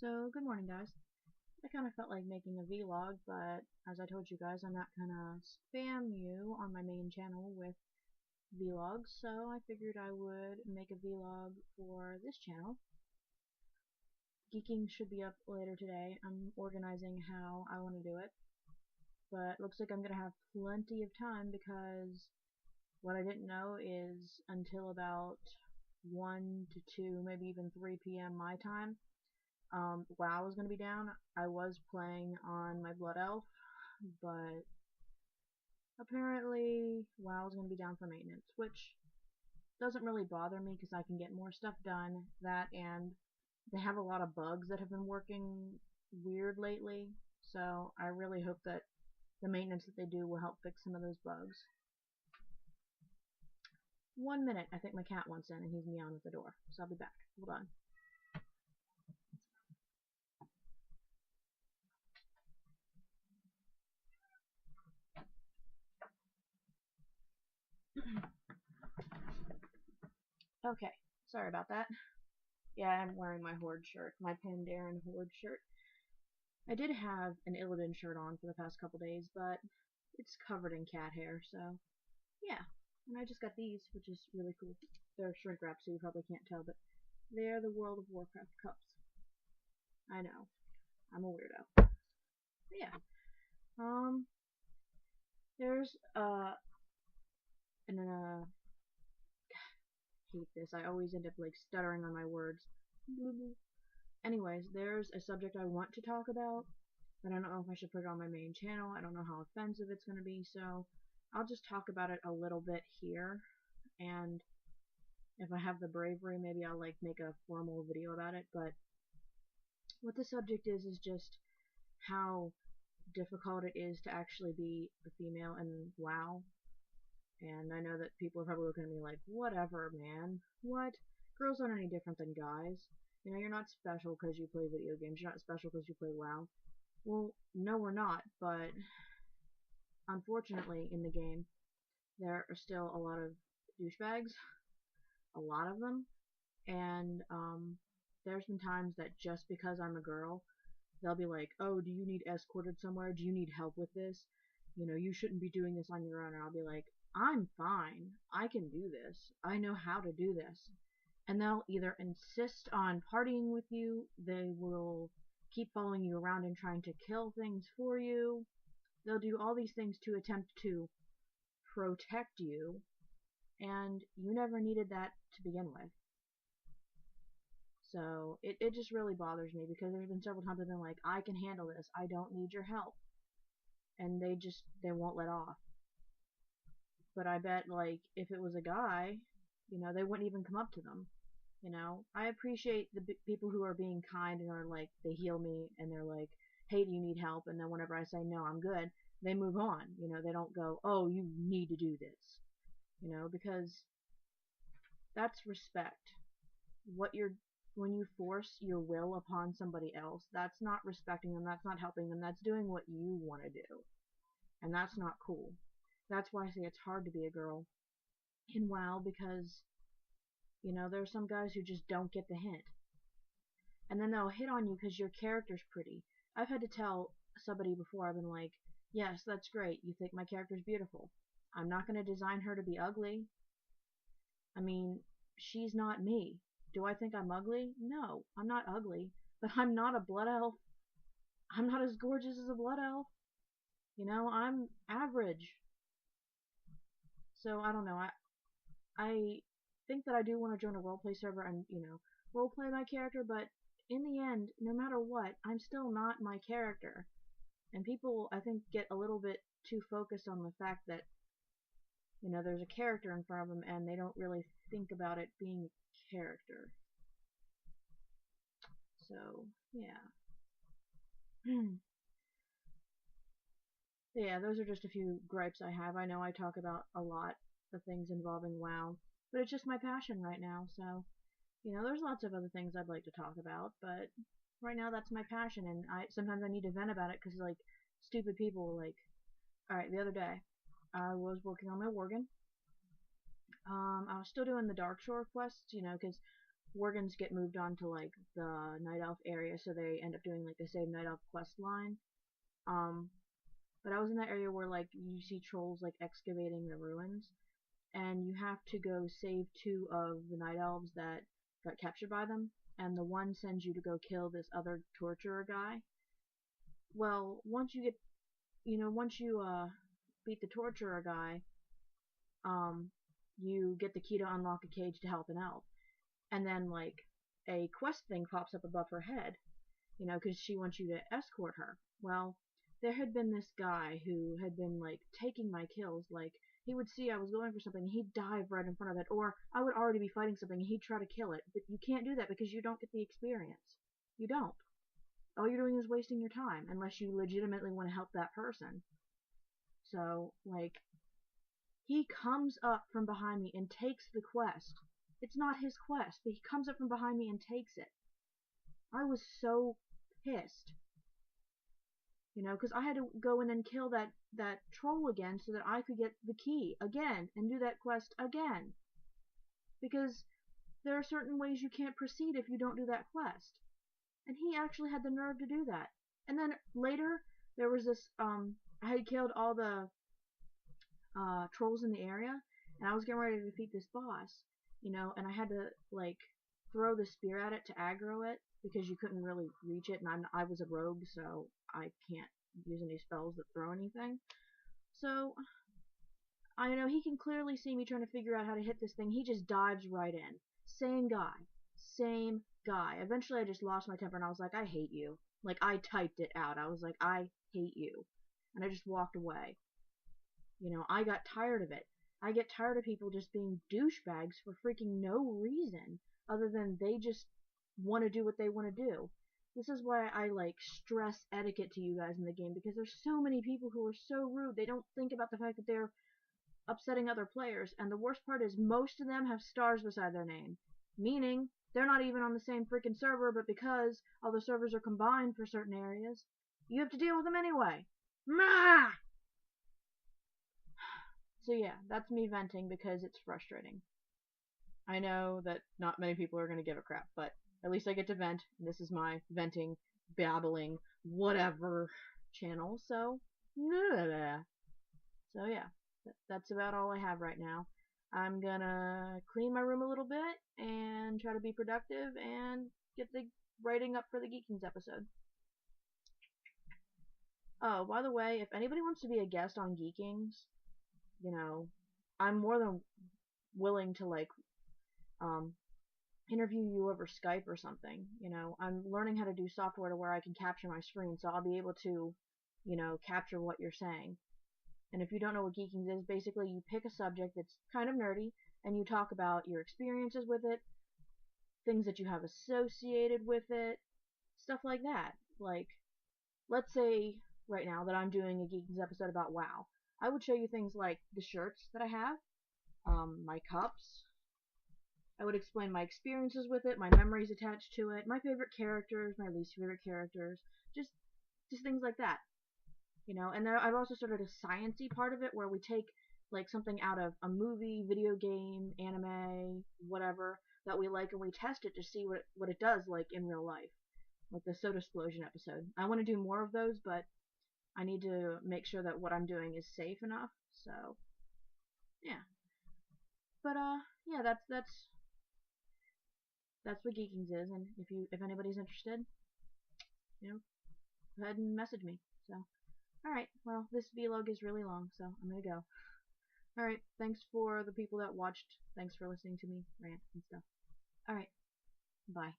So, good morning, guys. I kind of felt like making a vlog, but as I told you guys, I'm not gonna spam you on my main channel with vlogs, so I figured I would make a vlog for this channel. Geeking should be up later today. I'm organizing how I want to do it, but looks like I'm gonna have plenty of time because what I didn't know is until about 1 to 2, maybe even 3 p.m. my time, WoW was going to be down. I was playing on my Blood Elf, but apparently WoW is going to be down for maintenance, which doesn't really bother me because I can get more stuff done. That and they have a lot of bugs that have been working weird lately, so I really hope that the maintenance that they do will help fix some of those bugs. 1 minute, I think my cat wants in and he's meowing at the door, so I'll be back. Hold on. Okay, sorry about that. Yeah, I'm wearing my Horde shirt, my Pandaren Horde shirt. I did have an Illidan shirt on for the past couple days, but it's covered in cat hair, so yeah. And I just got these, which is really cool. They're shrink wrap, so you probably can't tell, but they're the World of Warcraft cups. I know, I'm a weirdo. But yeah, there's and hate this. I always end up like stuttering on my words. Anyways, there's a subject I want to talk about, but I don't know if I should put it on my main channel. I don't know how offensive it's going to be, so I'll just talk about it a little bit here, and if I have the bravery, maybe I'll like make a formal video about it. But what the subject is just how difficult it is to actually be a female in WoW. And I know that people are probably looking at me like, whatever, man. What? Girls aren't any different than guys. You know, you're not special because you play video games. You're not special because you play WoW. Well, no, we're not, but unfortunately in the game, there are still a lot of douchebags. A lot of them. And, there's been times that just because I'm a girl, they'll be like, oh, do you need escorted somewhere? Do you need help with this? You know, you shouldn't be doing this on your own. And I'll be like, I'm fine. I can do this. I know how to do this. And they'll either insist on partying with you, they will keep following you around and trying to kill things for you. They'll do all these things to attempt to protect you, and you never needed that to begin with. So it just really bothers me because there's been several times I've been like, I can handle this, I don't need your help. And they won't let off. But I bet, like, if it was a guy, you know, they wouldn't even come up to them. You know, I appreciate the people who are being kind and are like, they heal me and they're like, hey, do you need help? And then whenever I say, no, I'm good, they move on. You know, they don't go, oh, you need to do this. You know, because that's respect. When you force your will upon somebody else, that's not respecting them, that's not helping them, that's doing what you want to do. And that's not cool. That's why I say it's hard to be a girl in WoW because, you know, there are some guys who just don't get the hint. And then they'll hit on you because your character's pretty. I've had to tell somebody before, I've been like, yes, that's great, you think my character's beautiful. I'm not going to design her to be ugly. I mean, she's not me. Do I think I'm ugly? No, I'm not ugly. But I'm not a blood elf. I'm not as gorgeous as a blood elf. You know, I'm average. So, I don't know. I think that I do want to join a roleplay server and, you know, roleplay my character, but in the end, no matter what, I'm still not my character. And people, I think, get a little bit too focused on the fact that, you know, there's a character in front of them and they don't really think about it being a character. So, yeah. Yeah, those are just a few gripes I have. I know I talk about a lot of things involving WoW, but it's just my passion right now, so, you know, there's lots of other things I'd like to talk about, but right now that's my passion, and sometimes I need to vent about it, because, like, stupid people, like, alright, the other day, I was working on my Worgen. I was still doing the Darkshore quests, you know, because Worgans get moved on to like the Night Elf area, so they end up doing like the same Night Elf quest line. Um, but I was in that area where like you see trolls like excavating the ruins, and you have to go save 2 of the Night Elves that got captured by them, and the one sends you to go kill this other torturer guy. Well, once you get, once you beat the torturer guy, you get the key to unlock a cage to help an elf. And then, like, a quest thing pops up above her head, because she wants you to escort her. Well, there had been this guy who had been, like, taking my kills. Like, he would see I was going for something, and he'd dive right in front of it, or I would already be fighting something, and he'd try to kill it. But you can't do that because you don't get the experience. You don't. All you're doing is wasting your time, unless you legitimately want to help that person. So, like, he comes up from behind me and takes the quest. It's not his quest, but he comes up from behind me and takes it. I was so pissed. Because I had to go in and kill that troll again so that I could get the key again and do that quest again. Because there are certain ways you can't proceed if you don't do that quest. And he actually had the nerve to do that. And then later, there was this, I had killed all the trolls in the area, and I was getting ready to defeat this boss, and I had to, like, throw the spear at it to aggro it, because you couldn't really reach it, and I was a rogue, so I can't use any spells that throw anything. So, I know he can clearly see me trying to figure out how to hit this thing. He just dives right in. Same guy. Same guy. Eventually I just lost my temper, and I was like, I hate you. Like, I typed it out. I was like, I hate you. And I just walked away. I got tired of it. I get tired of people just being douchebags for freaking no reason, other than they just want to do what they want to do. This is why I, like, stress etiquette to you guys in the game, because there's so many people who are so rude. They don't think about the fact that they're upsetting other players, and the worst part is most of them have stars beside their name, meaning they're not even on the same freaking server, but because all the servers are combined for certain areas, you have to deal with them anyway. Mah! So yeah, that's me venting because it's frustrating. I know that not many people are going to give a crap, but at least I get to vent. This is my venting, babbling, whatever channel, so yeah. So yeah, that's about all I have right now. I'm gonna clean my room a little bit and try to be productive and get the writing up for the Geekings episode. Oh, by the way, if anybody wants to be a guest on Geekings, I'm more than willing to, like, interview you over Skype or something. I'm learning how to do software to where I can capture my screen, so I'll be able to, capture what you're saying. And if you don't know what Geekings is, basically you pick a subject that's kind of nerdy, and you talk about your experiences with it, things that you have associated with it, stuff like that. Like, let's say right now that I'm doing a Geekings episode about WoW. I would show you things like the shirts that I have, my cups. I would explain my experiences with it, my memories attached to it, my favorite characters, my least favorite characters, just things like that. And then I've also started a sciencey part of it where we take, like, something out of a movie, video game, anime, whatever that we like, and we test it to see what it does, like, in real life. Like the Soda Explosion episode. I want to do more of those, but I need to make sure that what I'm doing is safe enough. So yeah. But yeah, that's what Geekings is, and if anybody's interested, go ahead and message me. So alright, well, this vlog is really long, so I'm gonna go. Alright, thanks for the people that watched. Thanks for listening to me rant and stuff. Alright, bye.